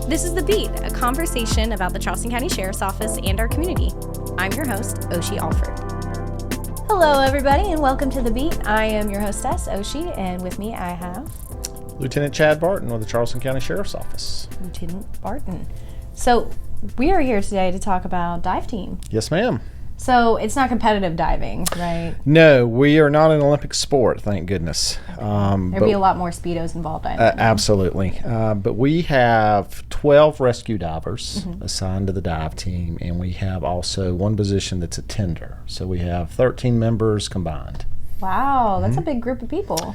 This is The Beat, a conversation about the Charleston County Sheriff's Office and our community. I'm your host, Oshi Alford. Hello, everybody, and welcome to The Beat. I am your hostess, Oshi, and with me I have... Lieutenant Chad Barton with the Charleston County Sheriff's Office. Lieutenant Barton. So, we are here today to talk about dive team. Yes, ma'am. So, it's not competitive diving, right? No, we are not an Olympic sport, thank goodness. There'd be a lot more Speedos involved, I think. Absolutely. But we have 12 rescue divers assigned to the dive team, and we have also one position that's a tender. So we have 13 members combined. Wow, that's a big group of people.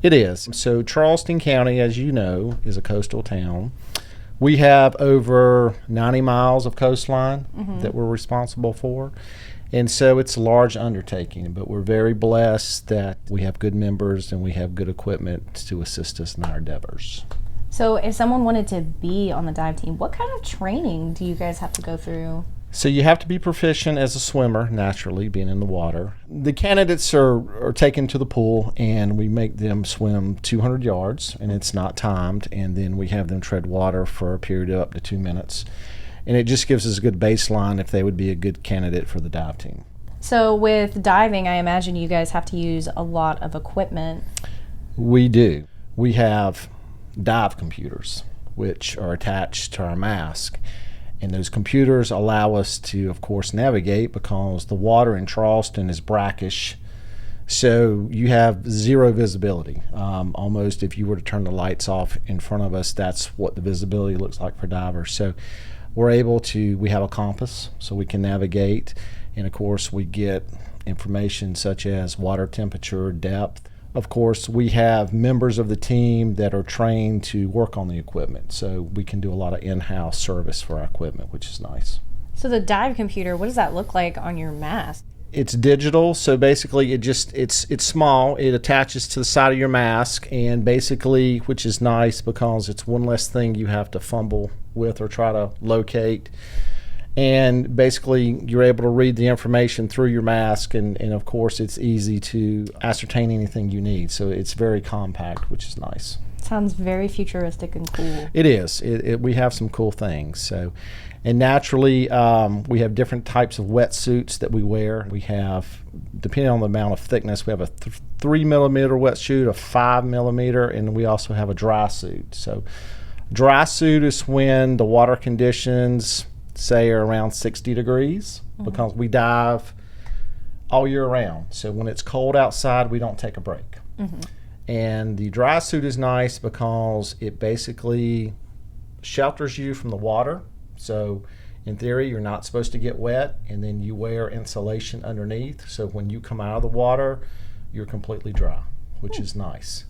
It is. So Charleston County, as you know, is a coastal town. We have over 90 miles of coastline that we're responsible for. And so it's a large undertaking, but we're very blessed that we have good members and we have good equipment to assist us in our endeavors. So if someone wanted to be on the dive team, what kind of training do you guys have to go through? So you have to be proficient as a swimmer, naturally, being in the water. The candidates are taken to the pool, and we make them swim 200 yards, and it's not timed, and then we have them tread water for a period of up to 2 minutes. And it just gives us a good baseline if they would be a good candidate for the dive team. So with diving, I imagine you guys have to use a lot of equipment. We do. We have dive computers, which are attached to our mask. And those computers allow us to, of course, navigate because the water in Charleston is brackish. So you have zero visibility. Almost if you were to turn the lights off in front of us, that's what the visibility looks like for divers. So we have a compass so we can navigate. And of course, we get information such as water temperature, depth. Of course, we have members of the team that are trained to work on the equipment, so we can do a lot of in-house service for our equipment, which is nice. So the dive computer, what does that look like on your mask? It's digital, so basically it's small. It attaches to the side of your mask, and basically, which is nice because it's one less thing you have to fumble with or try to locate. And basically, you're able to read the information through your mask, and of course, it's easy to ascertain anything you need. So it's very compact, which is nice. Sounds very futuristic and cool. It is. We have some cool things. So, and naturally, we have different types of wetsuits that we wear. We have, depending on the amount of thickness, we have a 3 millimeter wetsuit, a 5 millimeter, and we also have a dry suit. So, dry suit is when the water conditions say are around 60 degrees because we dive all year round. So when it's cold outside, we don't take a break. And the dry suit is nice because it basically shelters you from the water. So in theory, you're not supposed to get wet, and then you wear insulation underneath. So when you come out of the water, you're completely dry, which is nice.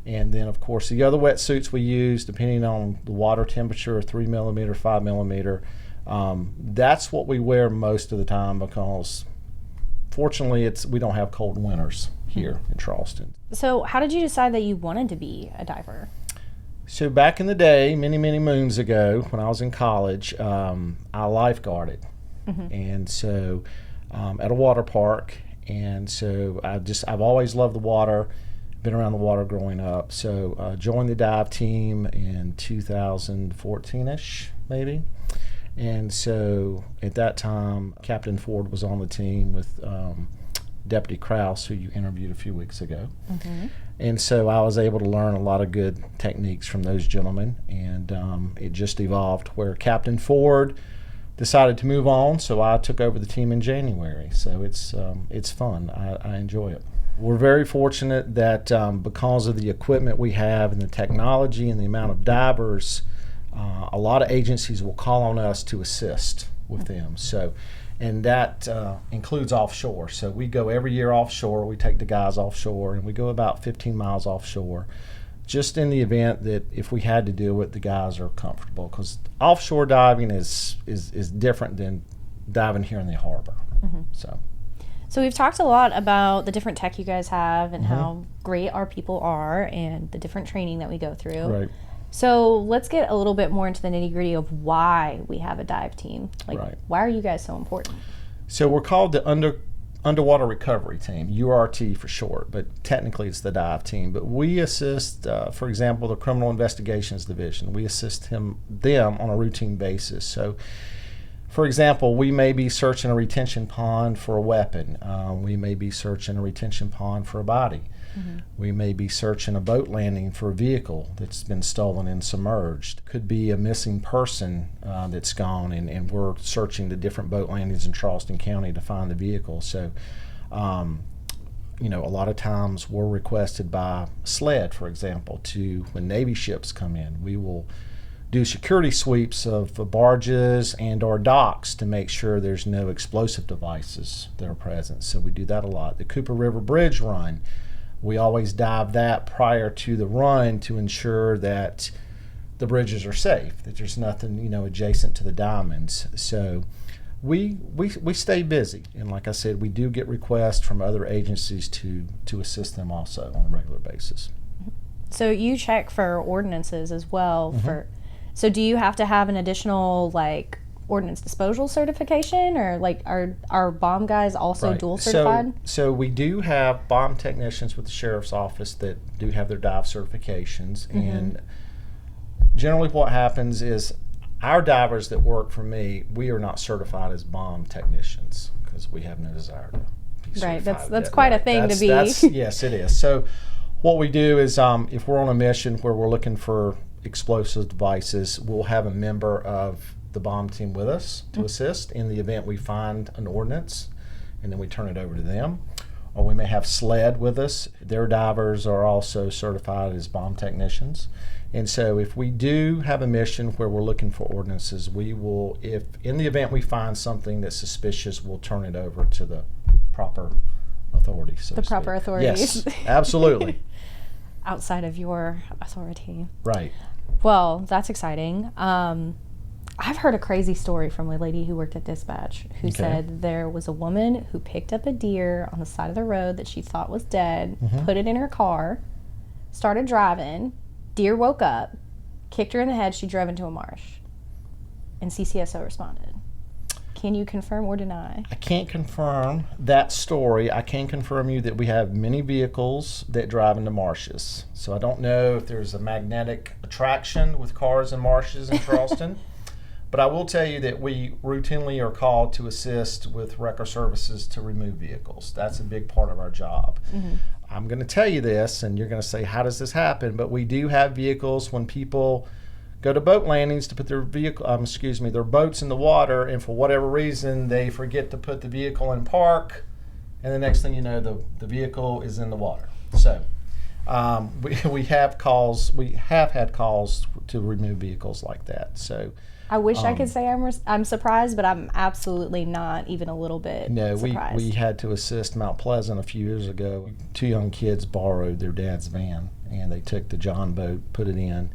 And then, of course, the other wetsuits we use, depending on the water temperature, 3 millimeter, 5 millimeter, that's what we wear most of the time because fortunately we don't have cold winters here in Charleston. So how did you decide that you wanted to be a diver? So back in the day, many moons ago, when I was in college, I lifeguarded. And so at a water park. And so I've always loved the water, been around the water growing up. So joined the dive team in 2014-ish, maybe. And so at that time, Captain Ford was on the team with Deputy Krause, who you interviewed a few weeks ago. And so I was able to learn a lot of good techniques from those gentlemen. And it just evolved where Captain Ford decided to move on, so I took over the team in January. So it's fun. I enjoy it. We're very fortunate that because of the equipment we have and the technology and the amount of divers, a lot of agencies will call on us to assist with them. So, and that includes offshore. So we go every year offshore. We take the guys offshore, and we go about 15 miles offshore, just in the event that if we had to do it, the guys are comfortable. Because offshore diving is different than diving here in the harbor. So we've talked a lot about the different tech you guys have and how great our people are and the different training that we go through. Right. So let's get a little bit more into the nitty-gritty of why we have a dive team. Why are you guys so important? So we're called the underwater recovery team, U.R.T for short, but technically it's the dive team. But we assist, for example, the criminal investigations division. We assist them on a routine basis. So, for example, we may be searching a retention pond for a weapon. We may be searching a retention pond for a body. Mm-hmm. We may be searching a boat landing for a vehicle that's been stolen and submerged. Could be a missing person that's gone, and we're searching the different boat landings in Charleston County to find the vehicle. So, a lot of times we're requested by SLED, for example, when Navy ships come in, we will do security sweeps of the barges and or docks to make sure there's no explosive devices that are present. So we do that a lot. The Cooper River Bridge run, we always dive that prior to the run to ensure that the bridges are safe, that there's nothing, adjacent to the diamonds. So we stay busy. And like I said, we do get requests from other agencies to assist them also on a regular basis. So you check for ordinances as well. Mm-hmm. So do you have to have an additional ordnance disposal certification, or are bomb guys also right. dual certified? So we do have bomb technicians with the sheriff's office that do have their dive certifications. Mm-hmm. And generally what happens is our divers that work for me, we are not certified as bomb technicians because we have no desire to be certified. Right, that's quite a thing to be. Yes, it is. So what we do is if we're on a mission where we're looking for explosive devices, we'll have a member of the bomb team with us to assist in the event we find an ordinance, and then we turn it over to them. Or we may have SLED with us. Their divers are also certified as bomb technicians. And so if we do have a mission where we're looking for ordinances, we will, if in the event we find something that's suspicious, we'll turn it over to the proper authorities. The proper authorities. Yes, absolutely. Outside of your authority. Right. Well, that's exciting. I've heard a crazy story from a lady who worked at dispatch who said there was a woman who picked up a deer on the side of the road that she thought was dead, put it in her car, started driving, deer woke up, kicked her in the head, she drove into a marsh, and CCSO responded. Can you confirm or deny? I can't confirm that story. I can confirm you that we have many vehicles that drive into marshes. So I don't know if there's a magnetic attraction with cars in marshes in Charleston. But I will tell you that we routinely are called to assist with wrecker services to remove vehicles. That's a big part of our job. Mm-hmm. I'm going to tell you this, and you're going to say, how does this happen? But we do have vehicles when people go to boat landings to put their their boats in the water, and for whatever reason they forget to put the vehicle in park, and the next thing you know, the vehicle is in the water. So we have had calls to remove vehicles like that. So. I wish I could say I'm surprised, but I'm absolutely not even a little bit surprised. We had to assist Mount Pleasant a few years ago. 2 young kids borrowed their dad's van, and they took the John boat, put it in,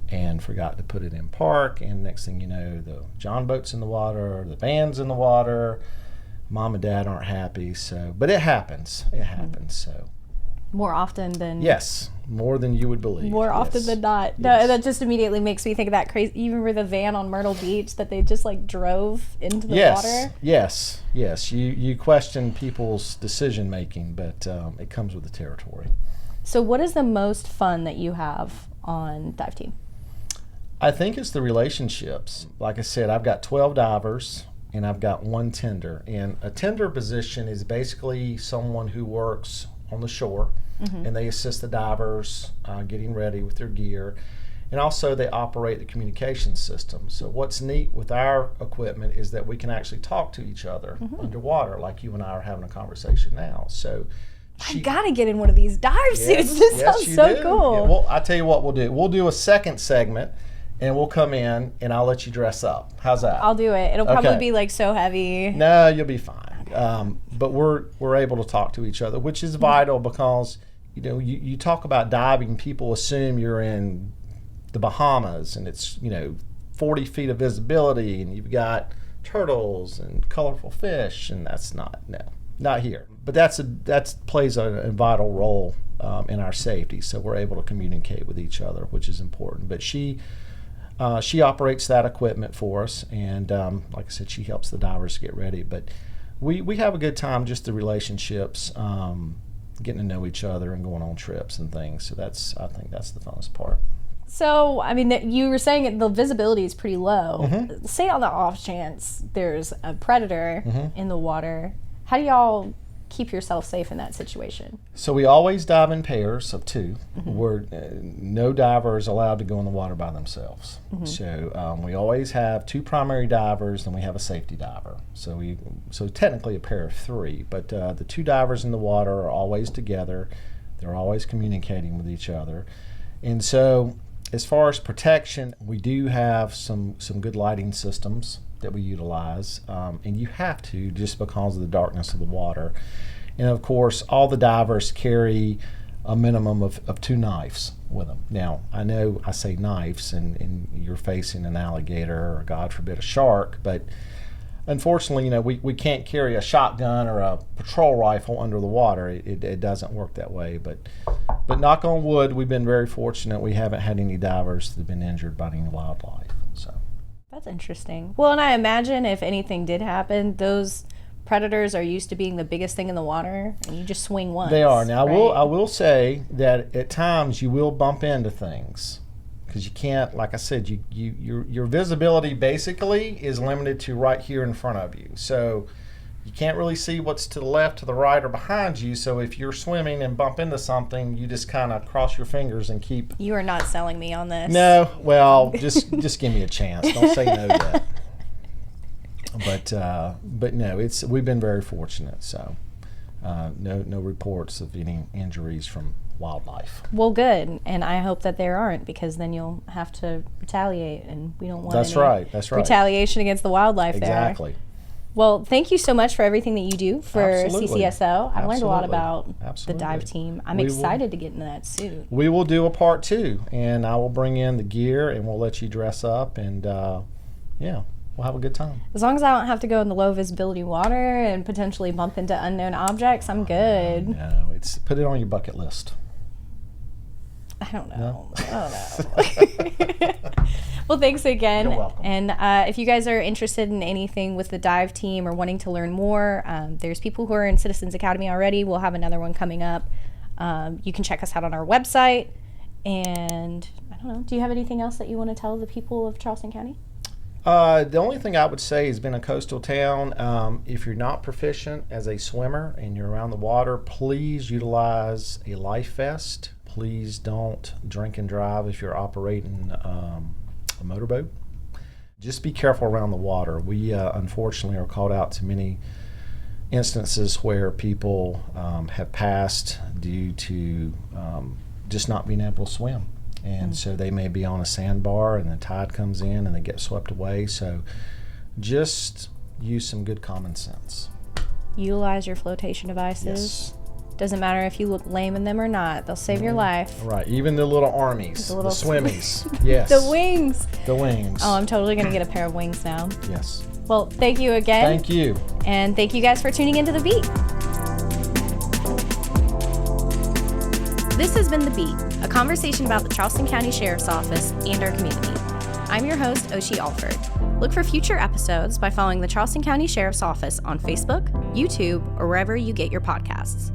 and forgot to put it in park. And next thing you know, the John boat's in the water, the van's in the water. Mom and Dad aren't happy. But it happens. It happens. So. More often than... Yes, more than you would believe. More often than not. No, yes. That just immediately makes me think of that crazy... You remember the van on Myrtle Beach that they just drove into the water? Yes. You question people's decision making, but it comes with the territory. So what is the most fun that you have on dive team? I think it's the relationships. Like I said, I've got 12 divers and I've got 1 tender. And a tender position is basically someone who works on the shore, and they assist the divers getting ready with their gear, and also they operate the communication system. So what's neat with our equipment is that we can actually talk to each other underwater, like you and I are having a conversation now. So I gotta get in one of these dive suits. This sounds so cool. Yeah, well, I tell you what we'll do a second segment, and we'll come in and I'll let you dress up. How's that? I'll do it. It'll probably be so heavy. No, you'll be fine. But we're able to talk to each other, which is vital because you talk about diving, people assume you're in the Bahamas and it's 40 feet of visibility and you've got turtles and colorful fish, and that's not here. But that plays a vital role in our safety, so we're able to communicate with each other, which is important. But she operates that equipment for us, and like I said, she helps the divers get ready. But we have a good time, just the relationships, getting to know each other and going on trips and things. So I think that's the funnest part. So, I mean, you were saying the visibility is pretty low. Say on the off chance there's a predator in the water, how do y'all keep yourself safe in that situation? So we always dive in pairs of 2. Where no diver is allowed to go in the water by themselves. So we always have 2 primary divers, and we have a safety diver. So technically a pair of 3, but the 2 divers in the water are always together. They're always communicating with each other. And so as far as protection, we do have some good lighting systems that we utilize, and you have to, just because of the darkness of the water. And of course, all the divers carry a minimum of 2 knives with them. Now, I know I say knives, and you're facing an alligator or, God forbid, a shark, but unfortunately, we can't carry a shotgun or a patrol rifle under the water. It doesn't work that way. But knock on wood, we've been very fortunate. We haven't had any divers that have been injured by any wildlife. So that's interesting. Well, and I imagine if anything did happen, those predators are used to being the biggest thing in the water, and you just swing once. They are. Now, right? I will say that at times you will bump into things, because you can't, like I said, your visibility basically is limited to right here in front of you. So you can't really see what's to the left, to the right, or behind you. So if you're swimming and bump into something, you just kind of cross your fingers and keep. You are not selling me on this. No, well, just give me a chance. Don't say no yet. But no, we've been very fortunate. So no reports of any injuries from wildlife. Well, good, and I hope that there aren't, because then you'll have to retaliate, and we don't want That's any right. retaliation against the wildlife there. Exactly. Well, thank you so much for everything that you do for Absolutely. CCSO. I've learned a lot about Absolutely. the dive team. I'm excited to get into that suit. We will do a part 2, and I will bring in the gear, and we'll let you dress up, and we'll have a good time. As long as I don't have to go in the low visibility water and potentially bump into unknown objects, I'm good. No, put it on your bucket list. I don't know. No? I don't know. Well, thanks again. You're welcome. And if you guys are interested in anything with the dive team or wanting to learn more, there's people who are in Citizens Academy already. We'll have another one coming up. You can check us out on our website. And I don't know, do you have anything else that you want to tell the people of Charleston County? The only thing I would say is, being a coastal town, if you're not proficient as a swimmer and you're around the water, please utilize a life vest. Please don't drink and drive if you're operating a motorboat. Just be careful around the water. We unfortunately are called out to many instances where people have passed due to just not being able to swim. And so they may be on a sandbar, and the tide comes in and they get swept away. So just use some good common sense. Utilize your flotation devices. Yes. Doesn't matter if you look lame in them or not. They'll save your life. Right. Even the little armies, the swimmies. Yes. The wings. The wings. Oh, I'm totally going to get a pair of wings now. Yes. Well, thank you again. Thank you. And thank you guys for tuning into The Beat. This has been The Beat, a conversation about the Charleston County Sheriff's Office and our community. I'm your host, Oshie Alford. Look for future episodes by following the Charleston County Sheriff's Office on Facebook, YouTube, or wherever you get your podcasts.